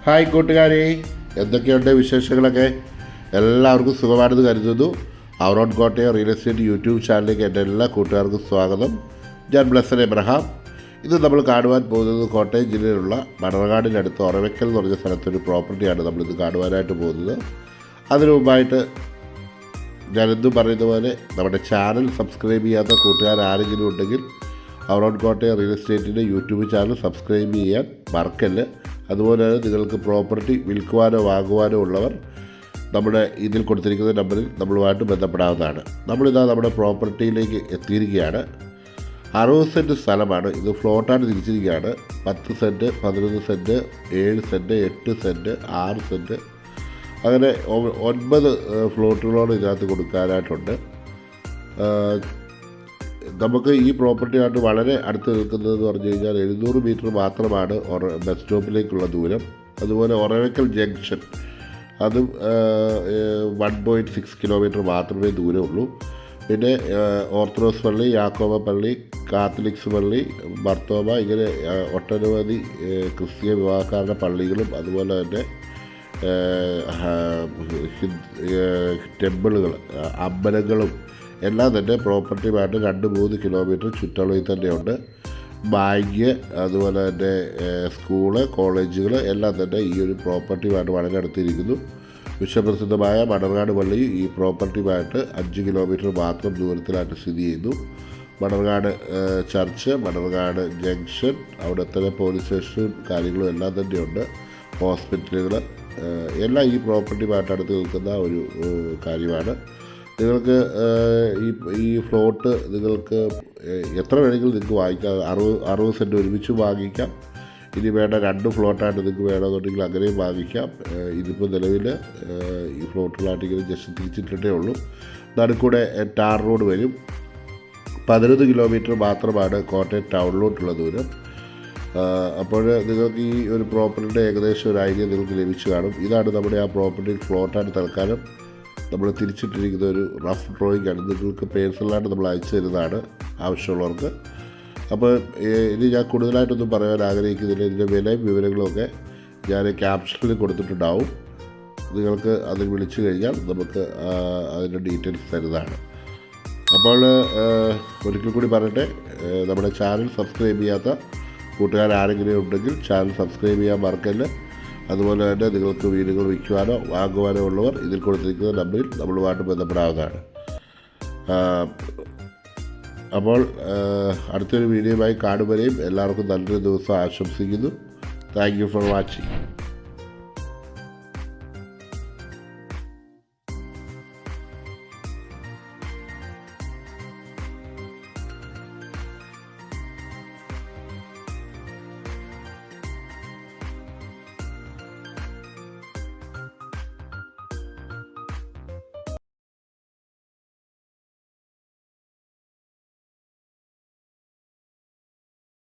Hi കൂട്ടുകാരെ, എന്തൊക്കെയുണ്ട് വിശേഷങ്ങളൊക്കെ? എല്ലാവർക്കും സുഖമാണെന്ന് കരുതുന്നു. Our own Kottayam real estate YouTube ചാനലിലേക്ക് എൻ്റെ എല്ലാ കൂട്ടുകാർക്കും സ്വാഗതം. ഞാൻ ബ്ലസ്സൻ എബ്രഹാം. ഇത് നമ്മൾ കാണുവാൻ പോകുന്നത് കോട്ടയം ജില്ലയിലുള്ള മണർകാടിനടുത്ത് ഒറവയ്ക്കൽ എന്ന് പറഞ്ഞ സ്ഥലത്തൊരു പ്രോപ്പർട്ടിയാണ് നമ്മളിത് കാണുവാനായിട്ട് പോകുന്നത്. അതിനു മുമ്പായിട്ട് ഞാനെന്തും പറയുന്ന പോലെ നമ്മുടെ ചാനൽ സബ്സ്ക്രൈബ് ചെയ്യാത്ത കൂട്ടുകാർ ആരെങ്കിലും ഉണ്ടെങ്കിൽ അവറോൺ കോട്ടയം റിയൽ എസ്റ്റേറ്റിൻ്റെ യൂട്യൂബ് ചാനൽ സബ്സ്ക്രൈബ് ചെയ്യാൻ മറക്കല്ല്. അതുപോലെ നിങ്ങൾക്ക് പ്രോപ്പർട്ടി വിൽക്കുവാനോ വാങ്ങുവാനോ ഉള്ളവർ നമ്മുടെ ഇതിൽ കൊടുത്തിരിക്കുന്ന നമ്പറിൽ നമ്മളുമായിട്ട് ബന്ധപ്പെടാവുന്നതാണ്. നമ്മളിതാ നമ്മുടെ പ്രോപ്പർട്ടിയിലേക്ക് എത്തിയിരിക്കുകയാണ്. 60 സെൻറ്റ് സ്ഥലമാണ്. ഇത് ഫ്ലോട്ടായിട്ട് തിരിച്ചിരിക്കുകയാണ്. 10 cent, 11 cent, 7 cent, 8 cent, 6 cent, അങ്ങനെ 9 ഫ്ലോട്ടുകളോട് ഇതിനകത്ത് കൊടുക്കാനായിട്ടുണ്ട്. നമുക്ക് ഈ പ്രോപ്പർട്ടിയായിട്ട് വളരെ അടുത്ത് നിൽക്കുന്നതെന്ന് പറഞ്ഞു കഴിഞ്ഞാൽ 700 മീറ്റർ മാത്രമാണ് ബസ് സ്റ്റോപ്പിലേക്കുള്ള ദൂരം. അതുപോലെ ഒറവയ്ക്കൽ ജംഗ്ഷൻ അതും 1.6 കിലോമീറ്റർ മാത്രമേ ദൂരമുള്ളൂ. പിന്നെ ഓർത്തഡോക്സ് പള്ളി, യാക്കോബ പള്ളി, കാത്തലിക്സ് പള്ളി, ബർത്തോമ, ഇങ്ങനെ ഒട്ടനവധി ക്രിസ്തീയ വിഭാഗക്കാരുടെ പള്ളികളും അതുപോലെ തന്നെ ടെമ്പിളുകൾ, അമ്പലങ്ങളും എല്ലാം തന്നെ പ്രോപ്പർട്ടിയുമായിട്ട് 2-3 കിലോമീറ്റർ ചുറ്റളവിൽ തന്നെയുണ്ട്. ബാങ്ക്, അതുപോലെ തന്നെ സ്കൂള്, കോളേജുകൾ എല്ലാം തന്നെ ഈ ഒരു പ്രോപ്പർട്ടിയുമായിട്ട് വളരെ അടുത്തിരിക്കുന്നു. വിശ്വപ്രസിദ്ധമായ മണർകാട് പള്ളി ഈ പ്രോപ്പർട്ടിയുമായിട്ട് 5 കിലോമീറ്റർ മാത്രം ദൂരത്തിലായിട്ട് സ്ഥിതി ചെയ്യുന്നു. മണർകാട് ചർച്ച്, മണർകാട് ജംഗ്ഷൻ, അവിടെ തന്നെ പോലീസ് സ്റ്റേഷനും കാര്യങ്ങളും എല്ലാം തന്നെയുണ്ട്. ഹോസ്പിറ്റലുകൾ എല്ലാം ഈ പ്രോപ്പർട്ടിയുമായിട്ട് അടുത്ത് നിൽക്കുന്ന ഒരു കാര്യമാണ്. നിങ്ങൾക്ക് ഈ ഫ്ലോട്ട് നിങ്ങൾക്ക് എത്ര വേണമെങ്കിലും നിങ്ങൾക്ക് വാങ്ങിക്കാം. 60 സെൻറ്റ് ഒരുമിച്ച് വാങ്ങിക്കാം. ഇനി വേണ്ട 2 ഫ്ലോട്ടായിട്ട് നിങ്ങൾക്ക് വേണമെന്നുണ്ടെങ്കിൽ അങ്ങനെയും വാങ്ങിക്കാം. ഇതിപ്പോൾ നിലവിൽ ഈ ഫ്ലോട്ടുകളായിട്ട് ഇങ്ങനെ ജസ്റ്റ് തിരിച്ചിട്ടേ ഉള്ളൂ. നടുക്കൂടെ ടാർ റോഡ് വരും. 11 കിലോമീറ്റർ മാത്രമാണ് കോട്ടയം ടൗണിലോട്ടുള്ള ദൂരം. അപ്പോൾ നിങ്ങൾക്ക് ഈ ഒരു പ്രോപ്പർട്ടിയുടെ ഏകദേശം ഒരു ഐഡിയ നിങ്ങൾക്ക് ലഭിച്ചു കാണും. ഇതാണ് നമ്മുടെ ആ പ്രോപ്പർട്ടി ഫ്ലോട്ടായിട്ട് തൽക്കാലം നമ്മൾ തിരിച്ചിട്ടിരിക്കുന്ന ഒരു റഫ് ഡ്രോയിങ് ആണ്. നിങ്ങൾക്ക് പേഴ്സണലായിട്ട് നമ്മൾ അയച്ചു തരുന്നതാണ് ആവശ്യമുള്ളവർക്ക്. അപ്പോൾ ഇനി ഞാൻ കൂടുതലായിട്ടൊന്നും പറയാൻ ആഗ്രഹിക്കുന്നില്ല. ഇതിൻ്റെ വിലയും വിവരങ്ങളുമൊക്കെ ഞാൻ ക്യാപ്ഷനിൽ കൊടുത്തിട്ടുണ്ടാവും. നിങ്ങൾക്ക് അതിൽ വിളിച്ചു കഴിഞ്ഞാൽ നമുക്ക് അതിൻ്റെ ഡീറ്റെയിൽസ് തരുന്നതാണ്. അപ്പോൾ ഒരിക്കൽ കൂടി പറയട്ടെ, നമ്മുടെ ചാനൽ സബ്സ്ക്രൈബ് ചെയ്യാത്ത കൂട്ടുകാരാരെങ്കിലും ഉണ്ടെങ്കിൽ ചാനൽ സബ്സ്ക്രൈബ് ചെയ്യാൻ മറക്കല്ല്. അതുപോലെ തന്നെ നിങ്ങൾക്ക് വീടുകൾ വിൽക്കുവാനോ വാങ്ങുവാനോ ഉള്ളവർ ഇതിൽ കൊടുത്തിരിക്കുന്ന നമ്പറിൽ നമ്മളുമായിട്ട് ബന്ധപ്പെടാവുന്നതാണ്. അപ്പോൾ അടുത്തൊരു വീഡിയോയുമായി കാണുവരെയും എല്ലാവർക്കും നല്ലൊരു ദിവസം ആശംസിക്കുന്നു. Thank you for watching.